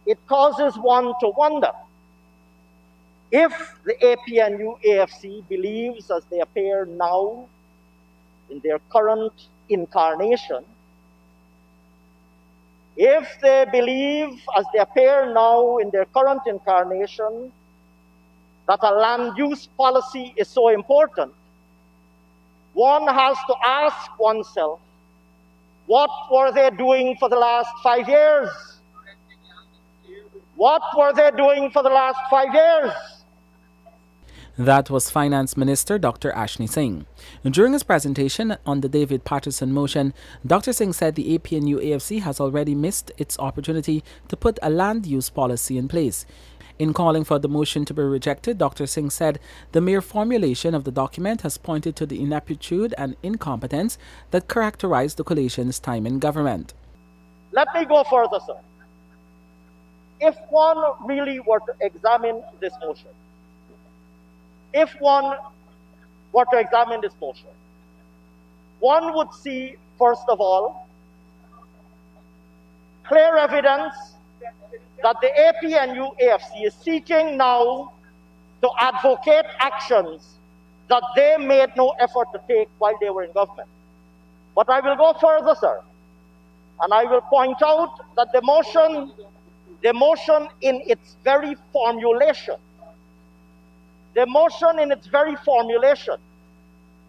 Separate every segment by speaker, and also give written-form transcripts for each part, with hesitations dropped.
Speaker 1: it causes one to wonder if the APNU-AFC believes, as they appear now in their current incarnation, if they believe, as they appear now in their current incarnation, that a land use policy is so important, one has to ask oneself, what were they doing for the last 5 years? What were they doing for the last 5 years?
Speaker 2: That was Finance Minister Dr. Ashni Singh. During his presentation on the David Patterson motion, Dr. Singh said the APNU-AFC has already missed its opportunity to put a land use policy in place. In calling for the motion to be rejected, Dr. Singh said the mere formulation of the document has pointed to the ineptitude and incompetence that characterized the coalition's time in government.
Speaker 1: Let me go further, sir. If one really were to examine this motion, one would see, first of all, clear evidence that the APNU-AFC is seeking now to advocate actions that they made no effort to take while they were in government. But I will go further, sir, and I will point out that the motion in its very formulation,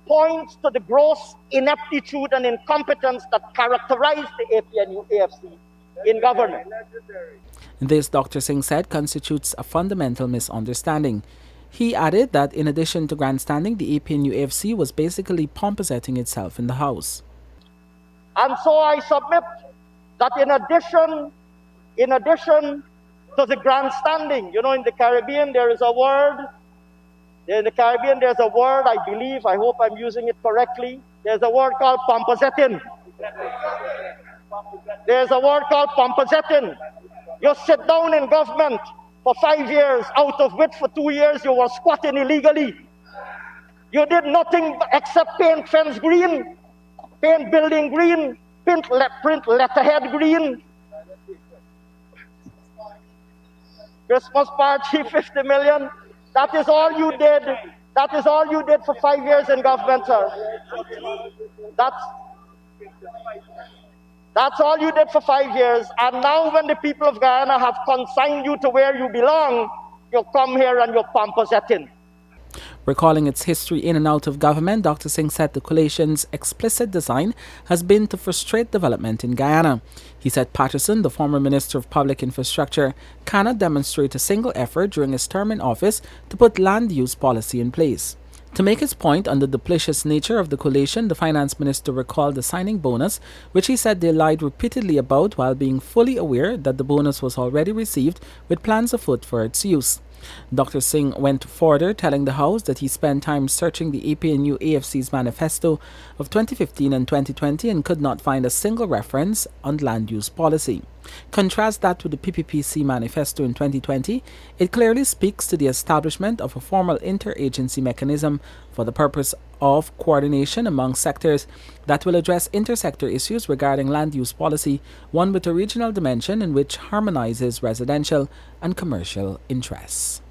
Speaker 1: points to the gross ineptitude and incompetence that characterized the APNU-AFC in government.
Speaker 2: This, Dr. Singh said, constitutes a fundamental misunderstanding. He added that in addition to grandstanding, the APNU-AFC was basically pompozetting itself in the House.
Speaker 1: And so I submit that in addition to the grandstanding, you know, in the Caribbean there's a word, I believe, I hope I'm using it correctly, there's a word called Pompozetting. You sit down in government for 5 years, out of which for 2 years you were squatting illegally. You did nothing except paint fence green, paint building green, print letterhead green. Christmas party, 50 million. That is all you did. That is all you did for 5 years in government, sir. That's all you did for 5 years. And now when the people of Guyana have consigned you to where you belong, you come here and you're pompozetting.
Speaker 2: Recalling its history in and out of government, Dr. Singh said the coalition's explicit design has been to frustrate development in Guyana. He said Patterson, the former Minister of Public Infrastructure, cannot demonstrate a single effort during his term in office to put land use policy in place. To make his point on the duplicitous nature of the coalition, the Finance Minister recalled the signing bonus, which he said they lied repeatedly about while being fully aware that the bonus was already received with plans afoot for its use. Dr. Singh went further, telling the House that he spent time searching the APNU-AFC's manifesto of 2015 and 2020 and could not find a single reference on land use policy. Contrast that with the PPPC manifesto in 2020, it clearly speaks to the establishment of a formal interagency mechanism for the purpose of coordination among sectors that will address intersector issues regarding land use policy, one with a regional dimension and which harmonizes residential and commercial interests.